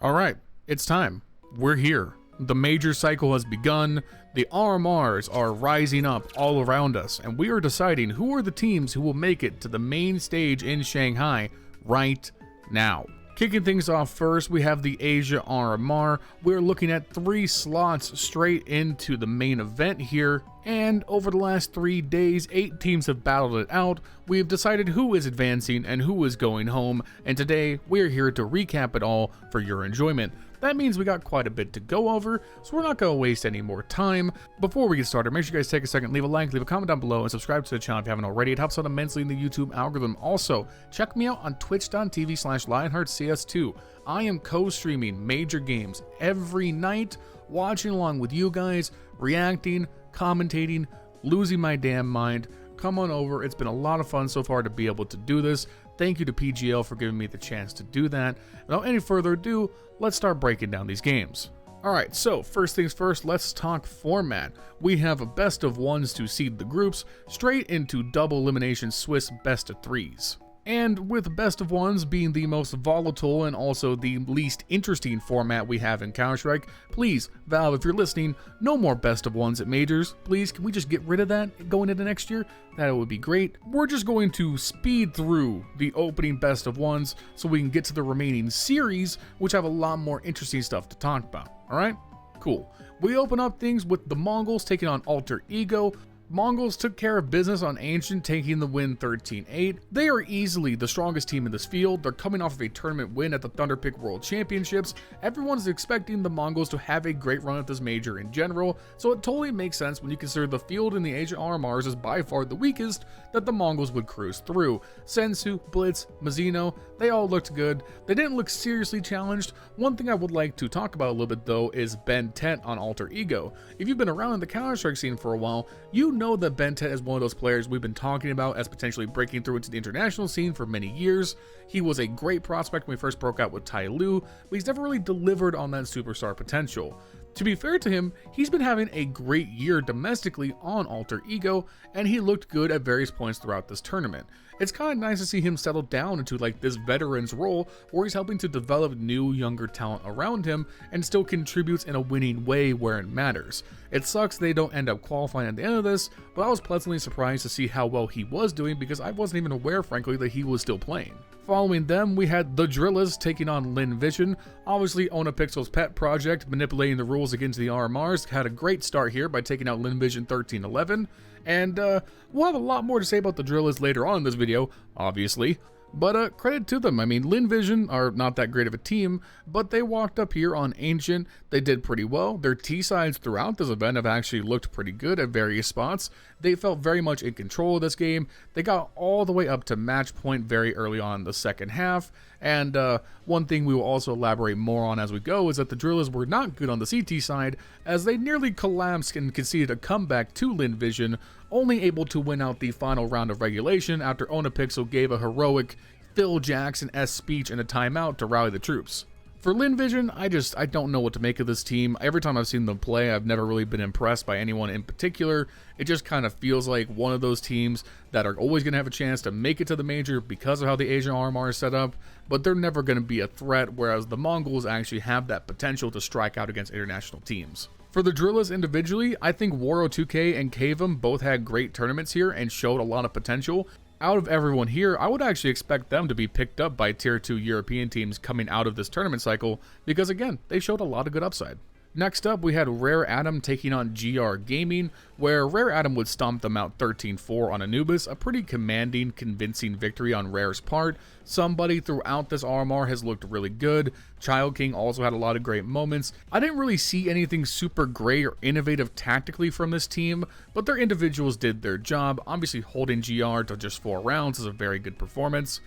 Alright, it's time. We're here. The major cycle has begun, the RMRs are rising up all around us, and we are deciding who are the teams who will make it to the main stage in Shanghai right now. Kicking things off first, we have the Asia RMR. We're looking at 3 slots straight into the main event here, and over the last 3 days, 8 teams have battled it out. We have decided who is advancing and who is going home, and today we're here to recap it all for your enjoyment. That means we got quite a bit to go over, so we're not going to waste any more time. Before we get started, make sure you guys take a second, leave a like, leave a comment down below, and subscribe to the channel if you haven't already. It helps out immensely in the YouTube algorithm. Also, check me out on twitch.tv/LionHeartZ2. I am co-streaming major games every night, watching along with you guys, reacting, commentating, losing my damn mind. Come on over. It's been a lot of fun so far to be able to do this. Thank you to PGL for giving me the chance to do that. Without any further ado, let's start breaking down these games. Alright, so first things first, let's talk format. We have a best of 1s to seed the groups, straight into double elimination Swiss best of 3s. And with best of 1s being the most volatile and also the least interesting format we have in Counter-Strike, please, Valve, if you're listening, no more best of 1s at majors. Please, can we just get rid of that going into next year? That would be great. We're just going to speed through the opening best of 1s so we can get to the remaining series, which have a lot more interesting stuff to talk about. Alright? Cool. We open up things with the Mongolz taking on Alter Ego. Mongolz took care of business on Ancient, taking the win 13-8. They are easily the strongest team in this field. They're coming off of a tournament win at the Thunderpick World Championships. Everyone's expecting the Mongolz to have a great run at this major in general, so it totally makes sense when you consider the field in the Asia RMRs is by far the weakest that the Mongolz would cruise through. Sensu, Blitz, Mazzino, they all looked good. They didn't look seriously challenged. One thing I would like to talk about a little bit though is Ben Tent on Alter Ego. If you've been around in the Counter-Strike scene for a while, you know that Ben Tent is one of those players we've been talking about as potentially breaking through into the international scene for many years. He was a great prospect when we first broke out with Tai Lu, but he's never really delivered on that superstar potential. To be fair to him, he's been having a great year domestically on Alter Ego, and he looked good at various points throughout this tournament. It's kind of nice to see him settle down into like this veteran's role where he's helping to develop new, younger talent around him and still contributes in a winning way where it matters. It sucks they don't end up qualifying at the end of this, but I was pleasantly surprised to see how well he was doing because I wasn't even aware, frankly, that he was still playing. Following them, we had the Drillas taking on Lynn Vision. Obviously, Onapixel's pet project, manipulating the rules against the RMRs, had a great start here by taking out Lynn Vision 13-11. And we'll have a lot more to say about the Drillas later on in this video, obviously. But credit to them. I mean, Lynn Vision are not that great of a team, but they walked up here on Ancient. They did pretty well. Their T-sides throughout this event have actually looked pretty good at various spots. They felt very much in control of this game. They got all the way up to match point very early on in the second half. And one thing we will also elaborate more on as we go is that the Drillas were not good on the CT side, as they nearly collapsed and conceded a comeback to Lynn Vision, only able to win out the final round of regulation after Onapixel gave a heroic Phil Jackson-esque speech and a timeout to rally the troops. For Lynn Vision, I don't know what to make of this team. Every time I've seen them play, I've never really been impressed by anyone in particular. It just kind of feels like one of those teams that are always going to have a chance to make it to the major because of how the Asian RMR is set up, but they're never going to be a threat, whereas the Mongolz actually have that potential to strike out against international teams. For the Drillas individually, I think Waro2K and Kavum both had great tournaments here and showed a lot of potential. Out of everyone here, I would actually expect them to be picked up by Tier 2 European teams coming out of this tournament cycle because, again, they showed a lot of good upside. Next up, we had Rare Atom taking on GR Gaming, where Rare Atom would stomp them out 13-4 on Anubis, a pretty commanding, convincing victory on Rare's part. Somebody throughout this RMR has looked really good. Child King also had a lot of great moments. I didn't really see anything super great or innovative tactically from this team, but their individuals did their job. Obviously, holding GR to just 4 rounds is a very good performance.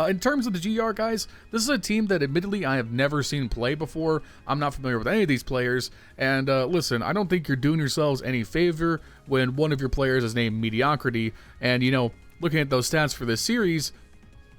In terms of the GR guys, this is a team that admittedly I have never seen play before. I'm not familiar with any of these players, and listen, I don't think you're doing yourselves any favor when one of your players is named Mediocrity, and you know, looking at those stats for this series,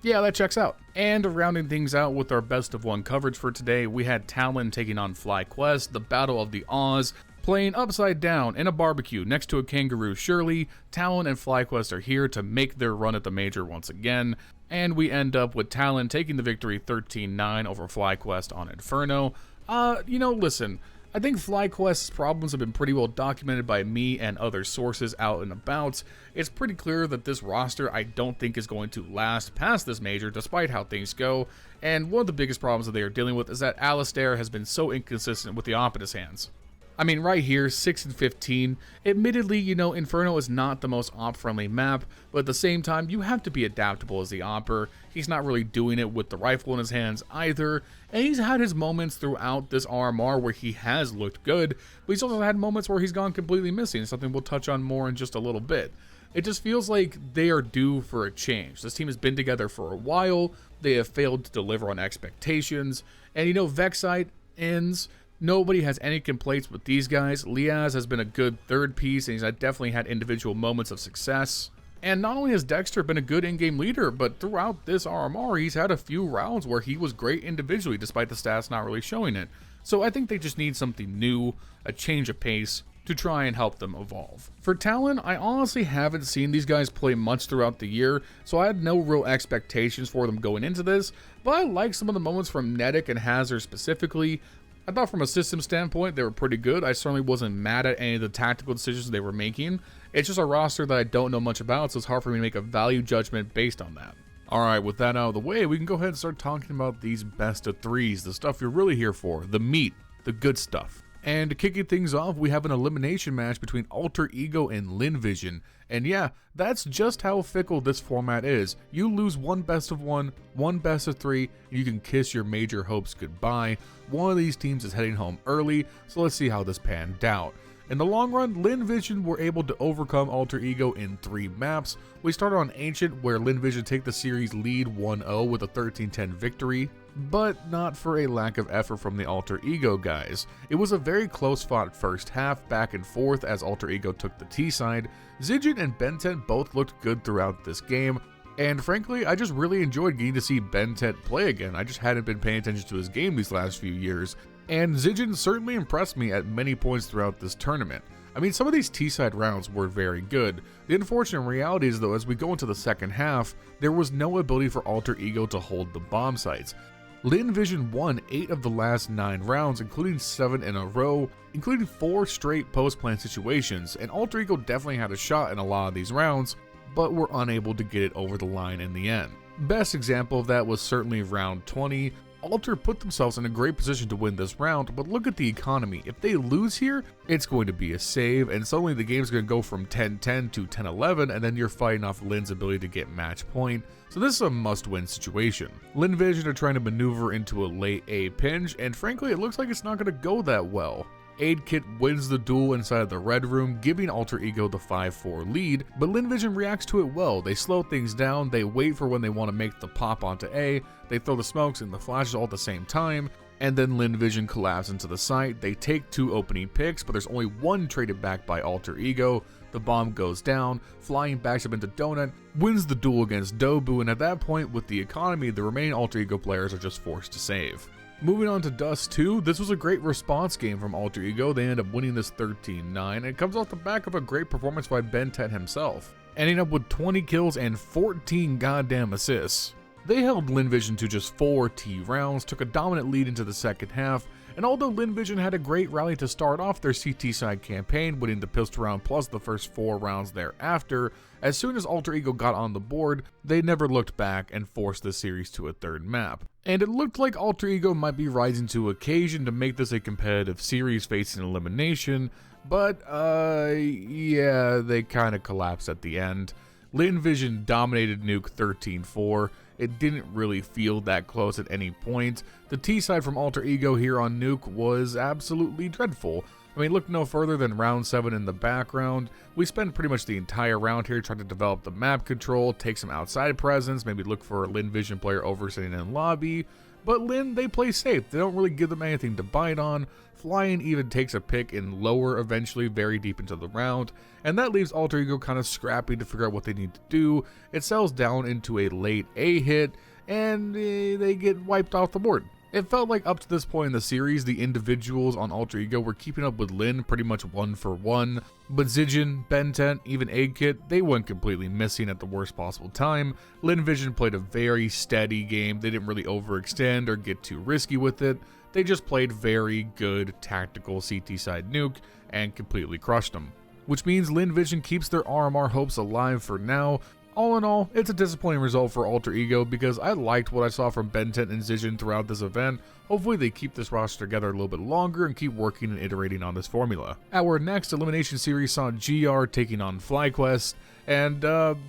yeah, that checks out. And rounding things out with our best of 1 coverage for today, we had Talon taking on FlyQuest, the Battle of the Oz. Playing upside down in a barbecue next to a kangaroo, surely Talon and FlyQuest are here to make their run at the major once again. And we end up with Talon taking the victory 13-9 over FlyQuest on Inferno. Listen, I think FlyQuest's problems have been pretty well documented by me and other sources out and about. It's pretty clear that this roster I don't think is going to last past this major despite how things go, and one of the biggest problems that they are dealing with is that Alistair has been so inconsistent with the op in his hands. I mean, right here, 6-15. Admittedly, Inferno is not the most op-friendly map, but at the same time, you have to be adaptable as the opper. He's not really doing it with the rifle in his hands either, and he's had his moments throughout this RMR where he has looked good, but he's also had moments where he's gone completely missing, something we'll touch on more in just a little bit. It just feels like they are due for a change. This team has been together for a while, they have failed to deliver on expectations, and Vexite ends. Nobody has any complaints with these guys. Liaz has been a good third piece, and he's definitely had individual moments of success. And not only has Dexter been a good in-game leader, but throughout this RMR, he's had a few rounds where he was great individually, despite the stats not really showing it. So I think they just need something new, a change of pace, to try and help them evolve. For Talon, I honestly haven't seen these guys play much throughout the year, so I had no real expectations for them going into this, but I like some of the moments from Nedic and Hazard specifically. I thought from a system standpoint, they were pretty good. I certainly wasn't mad at any of the tactical decisions they were making. It's just a roster that I don't know much about, so it's hard for me to make a value judgment based on that. Alright, with that out of the way, we can go ahead and start talking about these best of threes, the stuff you're really here for, the meat, the good stuff. And kicking things off, we have an elimination match between Alter Ego and Lynn Vision. And yeah, that's just how fickle this format is. You lose one best of one best of three, and you can kiss your major hopes goodbye. One of these teams is heading home early, so let's see how this panned out. In the long run, Lynn Vision were able to overcome Alter Ego in 3 maps. We started on Ancient, where Lynn Vision take the series lead 1-0 with a 13-10 victory, but not for a lack of effort from the Alter Ego guys. It was a very close fought first half, back and forth as Alter Ego took the T side. Zijin and Bentet both looked good throughout this game, and frankly, I just really enjoyed getting to see Bentet play again. I just hadn't been paying attention to his game these last few years, and Zijin certainly impressed me at many points throughout this tournament. I mean, some of these T-side rounds were very good. The unfortunate reality is though, as we go into the second half, there was no ability for Alter Ego to hold the bomb sites. Lynn Vision won 8 of the last 9 rounds, including 7 in a row, including 4 straight post-plant situations, and Alter Ego definitely had a shot in a lot of these rounds, but were unable to get it over the line in the end. Best example of that was certainly round 20. Alter put themselves in a great position to win this round, but look at the economy. If they lose here, it's going to be a save, and suddenly the game's going to go from 10-10 to 10-11, and then you're fighting off Lynn's ability to get match point. So this is a must-win situation. Lynn Vision are trying to maneuver into a late A pinch, and frankly, it looks like it's not going to go that well. Aid Kit wins the duel inside of the red room, giving Alter Ego the 5-4 lead, but Lynn Vision reacts to it well. They slow things down, they wait for when they want to make the pop onto A, they throw the smokes and the flashes all at the same time, and then Lynn Vision collapse into the site. They take 2 opening picks, but there's only 1 traded back by Alter Ego. The bomb goes down, Flying backs up into Donut, wins the duel against Dobu, and at that point, with the economy, the remaining Alter Ego players are just forced to save. Moving on to Dust 2, this was a great response game from Alter Ego. They end up winning this 13-9, and it comes off the back of a great performance by Bentet himself, ending up with 20 kills and 14 goddamn assists. They held Lynn Vision to just 4 T rounds, took a dominant lead into the second half, and although Lynn Vision had a great rally to start off their CT side campaign, winning the pistol round plus the first 4 rounds thereafter, as soon as Alter Ego got on the board, they never looked back and forced the series to a third map. And it looked like Alter Ego might be rising to occasion to make this a competitive series facing elimination, but yeah, they kinda collapsed at the end. Lynn Vision dominated Nuke 13-4. It didn't really feel that close at any point. The T side from Alter Ego here on Nuke was absolutely dreadful. I mean, look no further than round 7 in the background. We spent pretty much the entire round here trying to develop the map control, take some outside presence, maybe look for a Lynn Vision player over sitting in lobby. But Lynn, they play safe. They don't really give them anything to bite on. Flying even takes a pick in lower eventually, very deep into the round, and that leaves Alter Ego kind of scrappy to figure out what they need to do. It settles down into a late A hit, and they get wiped off the board. It felt like up to this point in the series, the individuals on Alter Ego were keeping up with Lynn pretty much one for one, but Zijin, Bentent, even Eggkit, they went completely missing at the worst possible time. Lynn Vision played a very steady game. They didn't really overextend or get too risky with it. They just played very good tactical CT side nuke and completely crushed them. Which means Lynn Vision keeps their RMR hopes alive for now. All in all, it's a disappointing result for Alter Ego because I liked what I saw from Bentent and Zijin throughout this event. Hopefully they keep this roster together a little bit longer and keep working and iterating on this formula. Our next elimination series saw GR taking on FlyQuest, and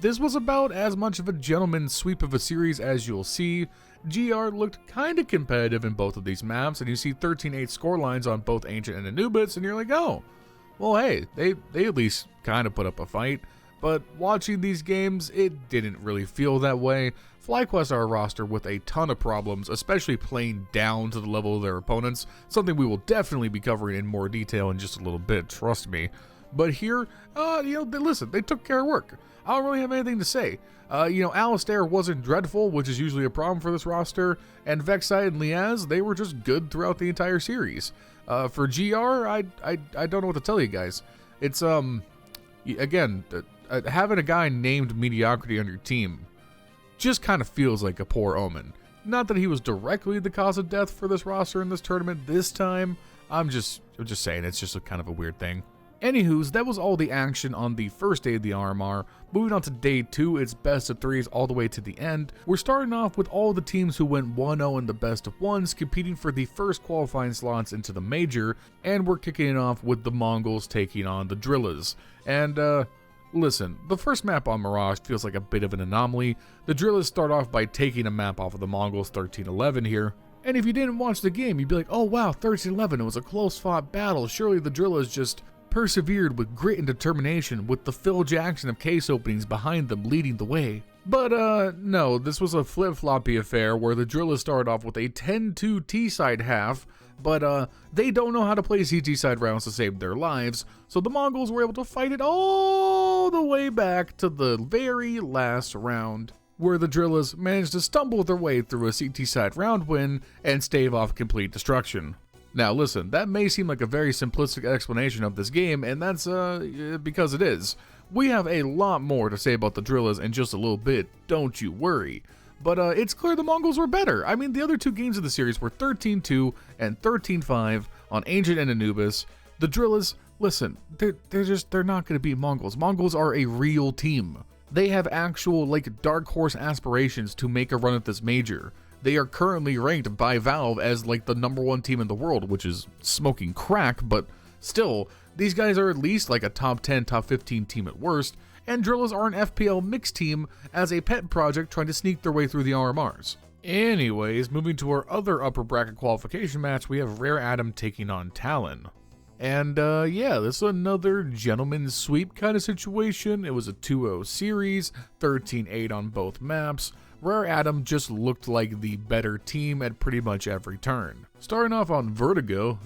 this was about as much of a gentleman's sweep of a series as you'll see. GR looked kinda competitive in both of these maps, and you see 13-8 scorelines on both Ancient and Anubis, and you're like, oh, well hey, they at least kinda put up a fight. But watching these games, it didn't really feel that way. FlyQuest are a roster with a ton of problems, especially playing down to the level of their opponents, something we will definitely be covering in more detail in just a little bit, trust me. But here, listen, they took care of work. I don't really have anything to say. Alistair wasn't dreadful, which is usually a problem for this roster, and Vexite and Liaz, they were just good throughout the entire series. For GR, I don't know what to tell you guys. It's, again, having a guy named Mediocrity on your team just kind of feels like a poor omen. Not that he was directly the cause of death for this roster in this tournament this time. I'm just saying it's just a kind of a weird thing. Anywho's, that was all the action on the first day of the RMR. Moving on to day 2, it's best of 3s all the way to the end. We're starting off with all the teams who went 1-0 in the best of 1s competing for the first qualifying slots into the major, and we're kicking it off with the Mongolz taking on the Drillas. And listen, the first map on Mirage feels like a bit of an anomaly. The Drillas start off by taking a map off of the Mongolz 13-11 here. And if you didn't watch the game, you'd be like, oh wow, 13-11, it was a close fought battle. Surely the Drillas just persevered with grit and determination with the Phil Jackson of case openings behind them leading the way. But no, this was a flip-floppy affair where the Drillas started off with a 10-2 T-side half, but they don't know how to play CT side rounds to save their lives, so the Mongolz were able to fight it all the way back to the very last round, where the Drillas managed to stumble their way through a CT side round win and stave off complete destruction. Now listen, that may seem like a very simplistic explanation of this game, and that's because it is. We have a lot more to say about the Drillas in just a little bit, don't you worry. But it's clear the Mongolz were better. I mean, the other two games of the series were 13-2 and 13-5 on Ancient and Anubis. The Drillas, listen, they're not going to beat Mongolz. Mongolz are a real team. They have actual, dark horse aspirations to make a run at this major. They are currently ranked by Valve as, the #1 team in the world, which is smoking crack, but still, these guys are at least, a top 10, top 15 team at worst, and Drillas are an FPL mixed team as a pet project trying to sneak their way through the RMRs. Anyways, moving to our other upper bracket qualification match, we have Rare Adam taking on Talon. And this is another gentleman's sweep kind of situation. It was a 2-0 series, 13-8 on both maps. Rare Adam just looked like the better team at pretty much every turn. Starting off on Vertigo,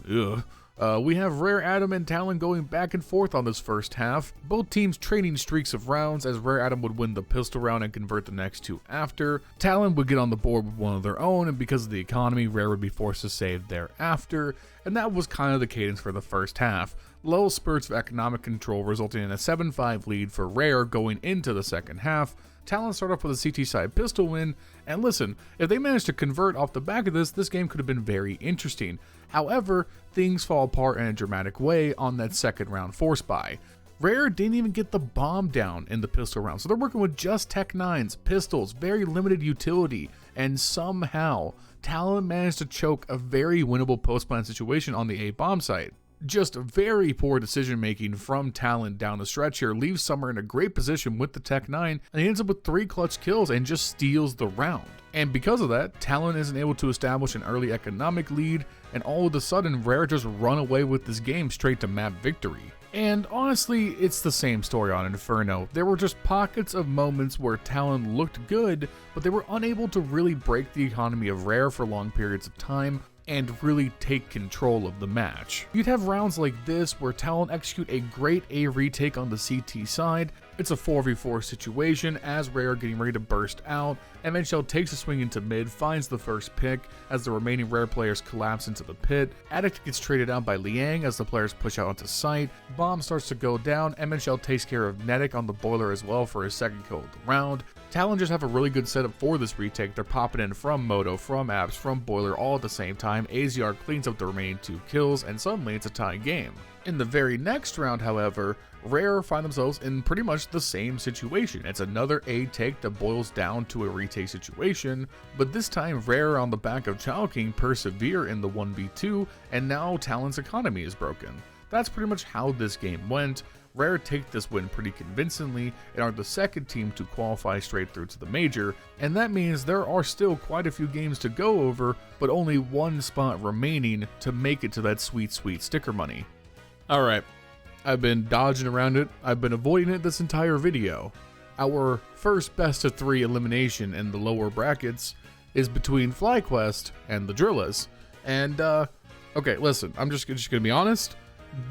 we have Rare Adam and Talon going back and forth on this first half. Both teams trading streaks of rounds as Rare Adam would win the pistol round and convert the next two after. Talon would get on the board with one of their own, and because of the economy, Rare would be forced to save thereafter. And that was kind of the cadence for the first half. Little spurts of economic control resulting in a 7-5 lead for Rare going into the second half. Talon started off with a CT side pistol win, and listen, if they managed to convert off the back of this game could have been very interesting. However, things fall apart in a dramatic way on that second round force buy. Rare didn't even get the bomb down in the pistol round, so they're working with just Tech 9s, pistols, very limited utility, and somehow Talon managed to choke a very winnable post-plant situation on the A bomb site. Just very poor decision making from Talon down the stretch here leaves Summer in a great position with the Tech 9, and he ends up with 3 clutch kills and just steals the round. And because of that, Talon isn't able to establish an early economic lead, and all of a sudden Rare just run away with this game straight to map victory. And honestly, it's the same story on Inferno. There were just pockets of moments where Talon looked good, but they were unable to really break the economy of Rare for long periods of time. and really take control of the match. You'd have rounds like this where Talon execute a great A retake on the CT side. It's a 4v4 situation as Rare getting ready to burst out, and MNChell takes a swing into mid, finds the first pick as the remaining Rare players collapse into the pit. Addict gets traded out by Liang as the players push out onto site. Bomb starts to go down. MNChell takes care of Netic on the boiler as well for his second kill of the round. Talon just have a really good setup for this retake. They're popping in from Moto, from Apps, from Boiler all at the same time. AZR cleans up the remaining 2 kills, and suddenly it's a tie game. In the very next round, however, Rare find themselves in pretty much the same situation. It's another A take that boils down to a retake situation, but this time Rare on the back of Chowking persevere in the 1v2, and now Talon's economy is broken. That's pretty much how this game went. Rare take this win pretty convincingly and are the second team to qualify straight through to the major, and that means there are still quite a few games to go over, but only 1 spot remaining to make it to that sweet, sweet sticker money. Alright, I've been dodging around it, I've been avoiding it this entire video. Our first best of 3 elimination in the lower brackets is between FlyQuest and the Drillas, and okay, listen, I'm just gonna be honest.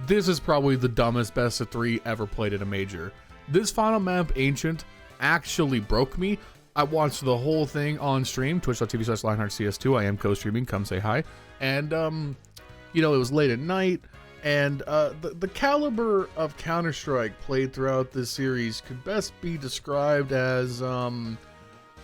This is probably the dumbest best of 3 ever played at a major. This final map, Ancient, actually broke me. I watched the whole thing on stream, twitch.tv/LionHeartZ2. I am co-streaming, come say hi. And, you know, it was late at night, and the caliber of Counter-Strike played throughout this series could best be described as,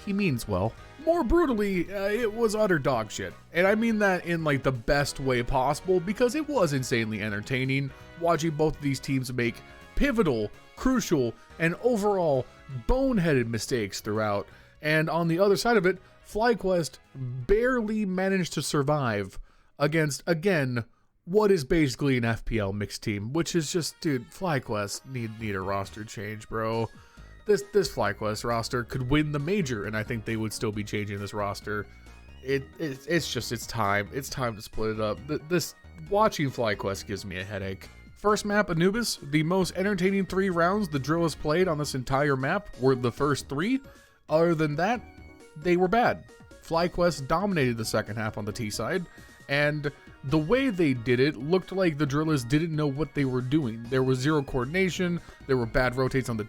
he means well. More brutally, it was utter dog shit. And I mean that in like the best way possible, because it was insanely entertaining watching both of these teams make pivotal, crucial, and overall boneheaded mistakes throughout. And on the other side of it, FlyQuest barely managed to survive against, again, what is basically an FPL mixed team, which is just, dude, FlyQuest need a roster change, bro. This FlyQuest roster could win the major, and I think they would still be changing this roster. It's time. It's time to split it up. This watching FlyQuest gives me a headache. First map, Anubis. The most entertaining 3 rounds the Drillas played on this entire map were the first 3. Other than that, they were bad. FlyQuest dominated the second half on the T side, and the way they did it looked like the Drillas didn't know what they were doing. There was zero coordination, there were bad rotates on the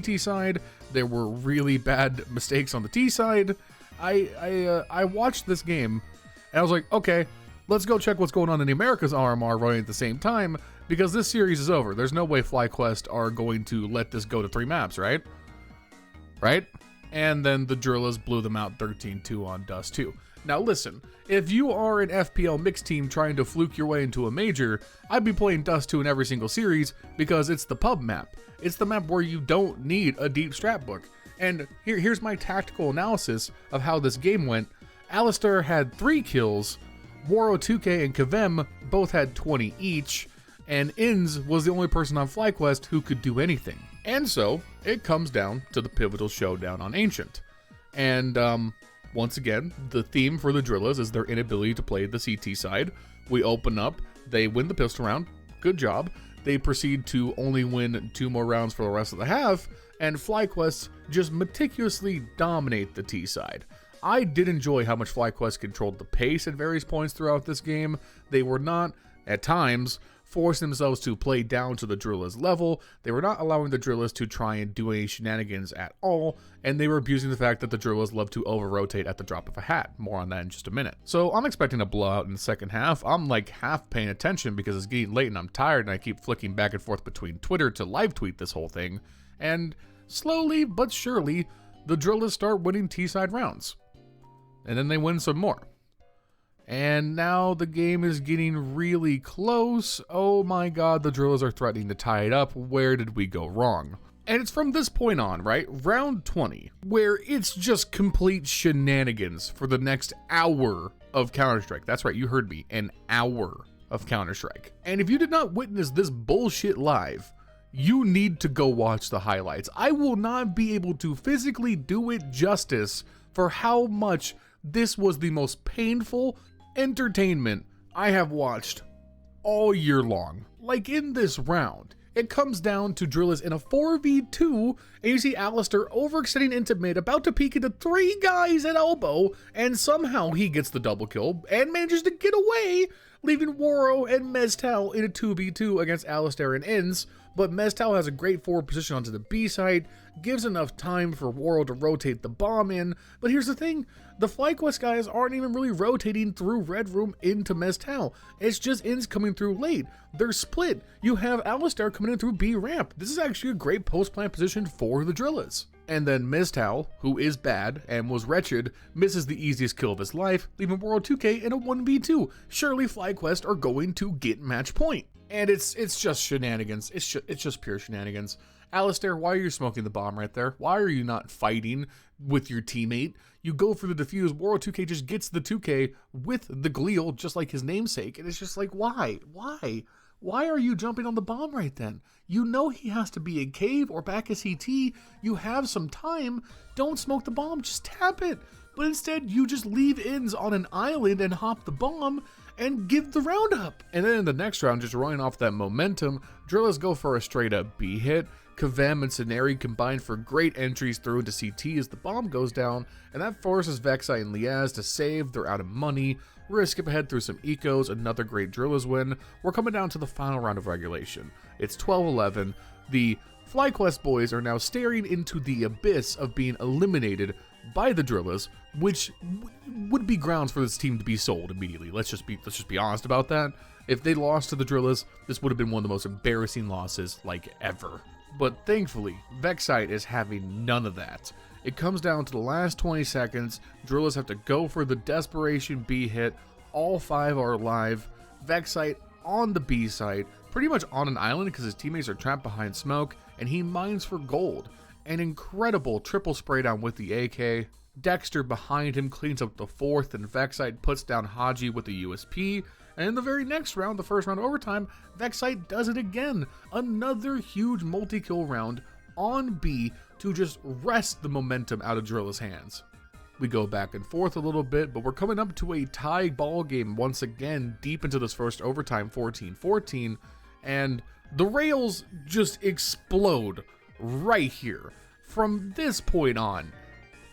CT side, there were really bad mistakes on the T side. I watched this game, and I was like, okay, let's go check what's going on in the Americas RMR running at the same time, because this series is over. There's no way FlyQuest are going to let this go to 3 maps, right? Right? And then the Drillas blew them out 13-2 on Dust 2. Now listen, if you are an FPL mixed team trying to fluke your way into a major, I'd be playing Dust 2 in every single series because it's the pub map. It's the map where you don't need a deep strat book. And here's my tactical analysis of how this game went. Alistair had 3 kills, Waro 2K and Kavem both had 20 each, and Inz was the only person on FlyQuest who could do anything. And so, it comes down to the pivotal showdown on Ancient. And, once again, the theme for the Drillas is their inability to play the CT side. We open up, they win the pistol round, good job. They proceed to only win 2 more rounds for the rest of the half, and FlyQuest just meticulously dominate the T side. I did enjoy how much FlyQuest controlled the pace at various points throughout this game. They were not, at times, forcing themselves to play down to the Drillas level. They were not allowing the Drillas to try and do any shenanigans at all, and they were abusing the fact that the Drillas love to over-rotate at the drop of a hat. More on that in just a minute. So I'm expecting a blowout in the second half. I'm like half paying attention because it's getting late and I'm tired and I keep flicking back and forth between Twitter to live tweet this whole thing. And slowly but surely, the Drillas start winning T-side rounds. And then they win some more. And now the game is getting really close. Oh my god, the Drillas are threatening to tie it up. Where did we go wrong? And it's from this point on, right? Round 20, where it's just complete shenanigans for the next hour of Counter-Strike. That's right, you heard me. An hour of Counter-Strike. And if you did not witness this bullshit live, you need to go watch the highlights. I will not be able to physically do it justice for how much this was the most painful entertainment I have watched all year long. Like in this round, It comes down to Drillas in a 4v2, and you see Alistair overextending into mid, about to peek into 3 guys at elbow, and somehow he gets the double kill and manages to get away, leaving Waro and Meztal in a 2v2 against Alistair and Inns. But Meztal has a great forward position onto the B side, gives enough time for Waro to rotate the bomb in. But here's the thing, the FlyQuest guys aren't even really rotating through Red Room into Meztal. It's just Inns coming through late. They're split. You have Alistair coming in through B ramp. This is actually a great post-plant position for the Drillas. And then Meztal, who is bad and was wretched, misses the easiest kill of his life, leaving Waro 2K in a 1v2. Surely FlyQuest are going to get match point. And it's just shenanigans. It's just pure shenanigans. Alistair, why are you smoking the bomb right there? Why are you not fighting with your teammate? You go for the defuse. Waro 2K just gets the 2K with the Gleal, just like his namesake. And it's just like, why? Why? Why are you jumping on the bomb right then? You know he has to be in cave or back as CT. You have some time. Don't smoke the bomb. Just tap it. But instead, you just leave Inns on an island and hop the bomb and give the round up. And then in the next round, just running off that momentum, Drillas go for a straight up B hit. Kavem and Scenari combine for great entries through into CT as the bomb goes down, and that forces Vexite and Liaz to save. They're out of money. We're gonna skip ahead through some ecos, another great Drillas win. We're coming down to the final round of regulation. It's 12-11. The FlyQuest boys are now staring into the abyss of being eliminated by the Drillas, which would be grounds for this team to be sold immediately. Let's just be honest about that. If they lost to the Drillas, this would have been one of the most embarrassing losses like ever. But thankfully, Vexite is having none of that. It comes down to the last 20 seconds. Drillas have to go for the desperation B hit. All 5 are alive. Vexite on the B side, pretty much on an island because his teammates are trapped behind smoke, and he mines for gold. An incredible triple spray down with the AK. Dexter behind him cleans up the 4th, and Vexite puts down Haji with the USP. And in the very next round, the first round of overtime, Vexite does it again. Another huge multi-kill round on B to just wrest the momentum out of Drillas' hands. We go back and forth a little bit, but we're coming up to a tie ball game once again, deep into this first overtime, 14-14, and the rails just explode right here. From this point on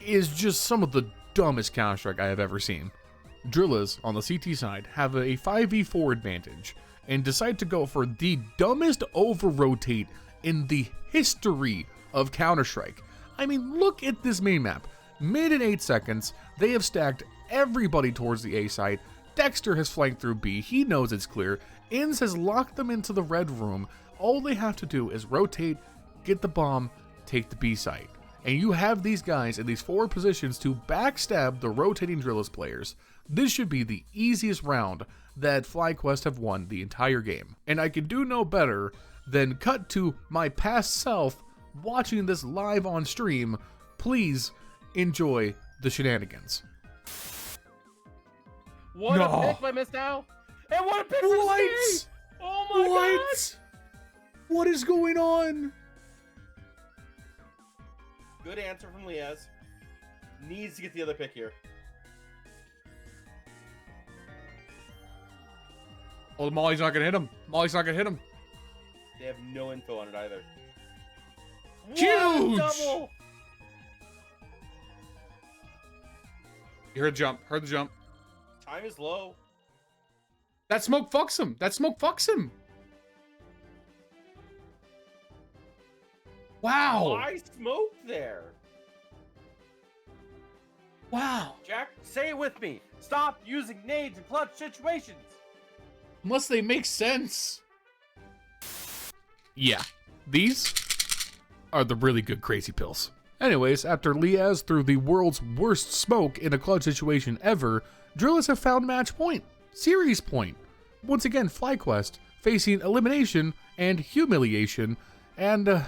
is just some of the dumbest Counter-Strike I have ever seen. Drillas on the CT side have a 5v4 advantage and decide to go for the dumbest over-rotate in the history of Counter-Strike. I mean, look at this main map. Mid in 8 seconds, they have stacked everybody towards the A side. Dexter has flanked through B, he knows it's clear. Inns has locked them into the red room. All they have to do is rotate, get the bomb, take the B site. And you have these guys in these 4 positions to backstab the rotating Drillas players. This should be the easiest round that FlyQuest have won the entire game. And I can do no better than cut to my past self watching this live on stream. Please enjoy the shenanigans. What a pick by Meztal! And what a pick for Scenari! Oh my god! What is going on? Good answer from Liaz. Needs to get the other pick here. Oh, Molly's not gonna hit him. Molly's not gonna hit him. They have no info on it either. Huge! Double! You heard the jump. Heard the jump. Time is low. That smoke fucks him. That smoke fucks him. Wow. I smoked there. Wow. Jack, say it with me. Stop using nades in clutch situations. Unless they make sense. Yeah. These are the really good crazy pills. Anyways, after Liaz threw the world's worst smoke in a clutch situation ever, Drillas have found match point. Series point. Once again, FlyQuest facing elimination and humiliation, and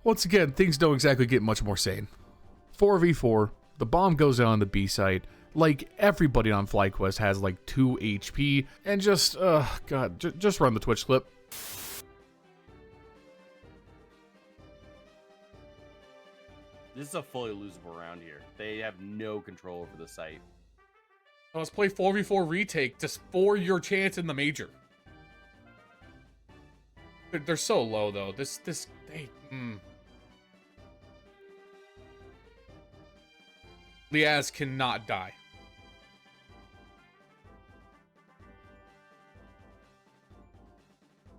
once again, things don't exactly get much more sane. 4v4, the bomb goes down on the B site, like everybody on FlyQuest has like 2 HP, and just, god, just run the Twitch clip. This is a fully losable round here. They have no control over the site. Let's play 4v4 retake just for your chance in the major. They're so low though. Liaz cannot die.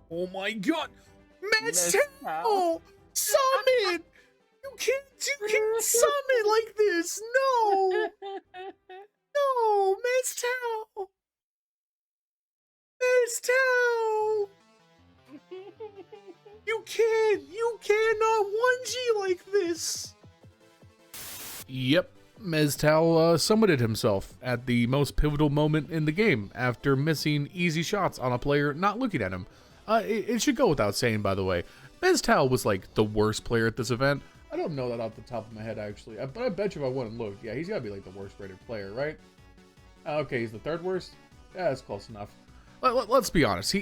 Oh my god! Mezcal! Summon! You can't summon like this! No! No! Mezcal! Mezcal! You cannot 1G like this! Yep, Mezcal summoned himself at the most pivotal moment in the game after missing easy shots on a player not looking at him. It should go without saying, by the way, Mezcal was like the worst player at this event. I don't know that off the top of my head, actually, but I bet you if I went and looked, yeah, he's gotta be like the worst rated player, right? Okay, he's the third worst? Yeah, that's close enough. Let's be honest,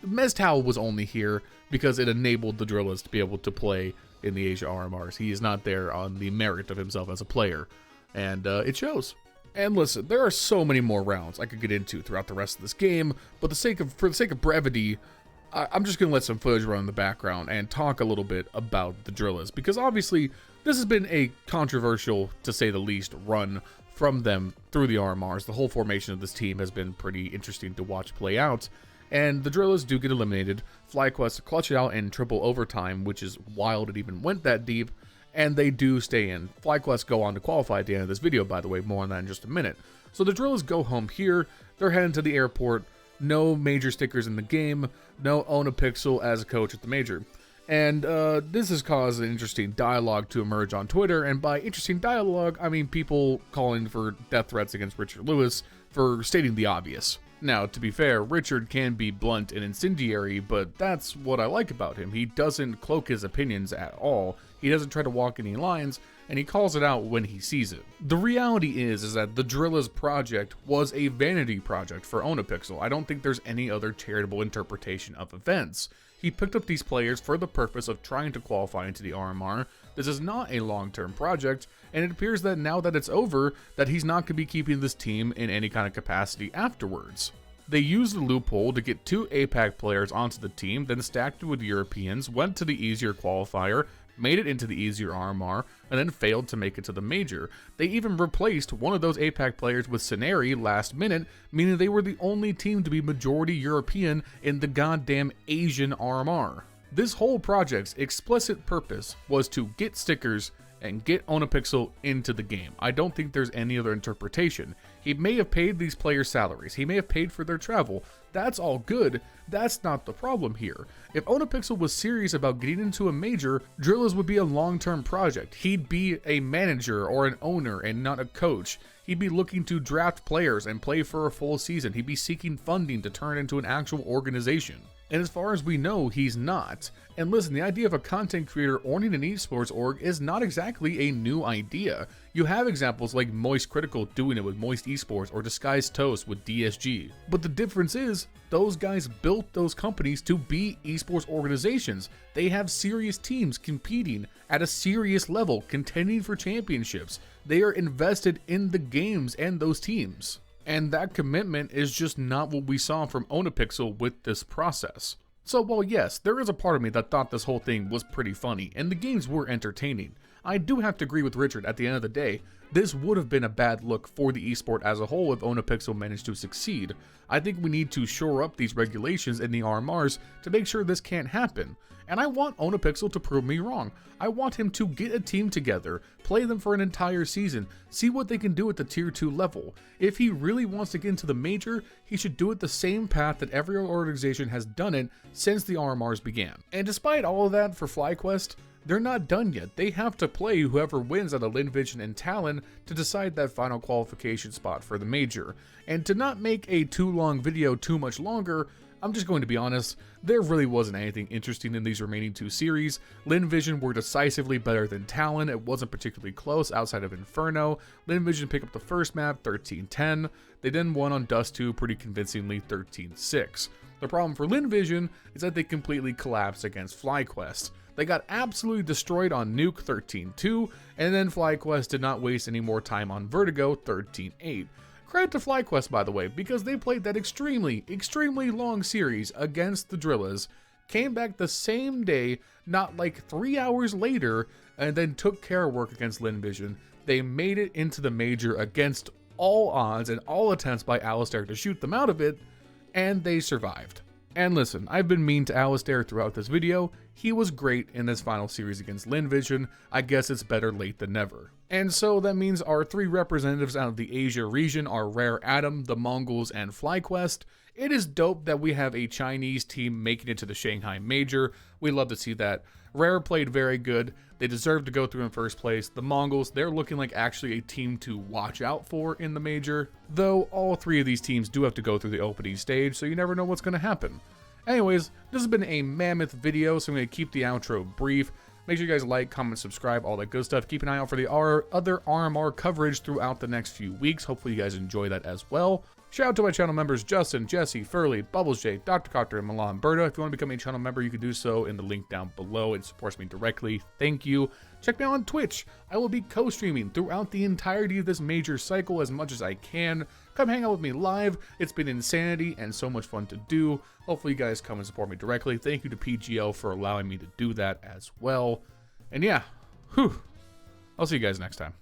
Mezcal was only here because it enabled the Drillas to be able to play in the Asia RMRs. He is not there on the merit of himself as a player, and it shows. And listen, there are so many more rounds I could get into throughout the rest of this game, but for the sake of brevity, I'm just going to let some footage run in the background and talk a little bit about the Drillas, because obviously this has been a controversial, to say the least, run from them through the RMRs. The whole formation of this team has been pretty interesting to watch play out, and the Drillas do get eliminated. FlyQuest clutch it out in triple overtime, which is wild it even went that deep, and they do stay in. FlyQuest go on to qualify at the end of this video, by the way, more on that in just a minute. So the Drillas go home here, they're heading to the airport, no major stickers in the game, no Onapixel as a coach at the major. And this has caused an interesting dialogue to emerge on Twitter, and by interesting dialogue, I mean people calling for death threats against Richard Lewis for stating the obvious. Now, to be fair, Richard can be blunt and incendiary, but that's what I like about him. He doesn't cloak his opinions at all, he doesn't try to walk any lines, and he calls it out when he sees it. The reality is that the Drillas project was a vanity project for Onapixel. I don't think there's any other charitable interpretation of events. He picked up these players for the purpose of trying to qualify into the RMR. This is not a long-term project, and it appears that now that it's over, that he's not going to be keeping this team in any kind of capacity afterwards. They used the loophole to get 2 APAC players onto the team, then stacked it with Europeans, went to the easier qualifier, made it into the easier RMR, and then failed to make it to the major. They even replaced one of those APAC players with Scenari last minute, meaning they were the only team to be majority European in the goddamn Asian RMR. This whole project's explicit purpose was to get stickers and get Onapixel into the game. I don't think there's any other interpretation. He may have paid these players salaries, he may have paid for their travel, that's all good, that's not the problem here. If Onapixel was serious about getting into a major, Drillas would be a long-term project. He'd be a manager or an owner and not a coach. He'd be looking to draft players and play for a full season. He'd be seeking funding to turn into an actual organization. And as far as we know, he's not. And listen, the idea of a content creator owning an esports org is not exactly a new idea. You have examples like Moist Critical doing it with Moist Esports or Disguised Toast with DSG. But the difference is, those guys built those companies to be esports organizations. They have serious teams competing at a serious level, contending for championships. They are invested in the games and those teams. And that commitment is just not what we saw from Onapixel with this process. So while yes, there is a part of me that thought this whole thing was pretty funny, and the games were entertaining, I do have to agree with Richard at the end of the day, this would have been a bad look for the esport as a whole if Onapixel managed to succeed. I think we need to shore up these regulations in the RMRs to make sure this can't happen. And I want Onapixel to prove me wrong. I want him to get a team together, play them for an entire season, see what they can do at the tier 2 level. If he really wants to get into the major, he should do it the same path that every other organization has done it since the RMRs began. And despite all of that for FlyQuest, they're not done yet. They have to play whoever wins out of Lynn and Talon to decide that final qualification spot for the major. And to not make a too long video too much longer, I'm just going to be honest, there really wasn't anything interesting in these remaining 2 series. Lynn were decisively better than Talon. It wasn't particularly close outside of Inferno. Lynn picked up the first map 13-10. They then won on Dust 2 pretty convincingly 13-6. The problem for Lynn is that they completely collapsed against FlyQuest. They got absolutely destroyed on Nuke 13-2, and then FlyQuest did not waste any more time on Vertigo 13-8. Credit to FlyQuest, by the way, because they played that extremely long series against the Drillas, came back the same day, not like 3 hours later, and then took care of work against Lynn Vision. They made it into the major against all odds and all attempts by Alistair to shoot them out of it, and they survived. And listen, I've been mean to Alistair throughout this video. He was great in this final series against Lynn Vision. I guess it's better late than never. And so that means our 3 representatives out of the Asia region are Rare Atom, the Mongolz, and FlyQuest. It is dope that we have a Chinese team making it to the Shanghai Major. We love to see that. Rare played very good. They deserve to go through in first place. The Mongolz, they're looking like actually a team to watch out for in the major. Though all 3 of these teams do have to go through the opening stage, so you never know what's going to happen. Anyways, this has been a mammoth video, so I'm going to keep the outro brief. Make sure you guys like, comment, subscribe, all that good stuff. Keep an eye out for the other RMR coverage throughout the next few weeks. Hopefully you guys enjoy that as well. Shout out to my channel members Justin, Jesse, Furley, Bubblesj, Dr. Cocktor, and Milan Berta. If you want to become a channel member, you can do so in the link down below. It supports me directly. Thank you. Check me out on Twitch. I will be co-streaming throughout the entirety of this major cycle as much as I can. Come hang out with me live. It's been insanity and so much fun to do. Hopefully you guys come and support me directly. Thank you to PGL for allowing me to do that as well. And yeah, I'll see you guys next time.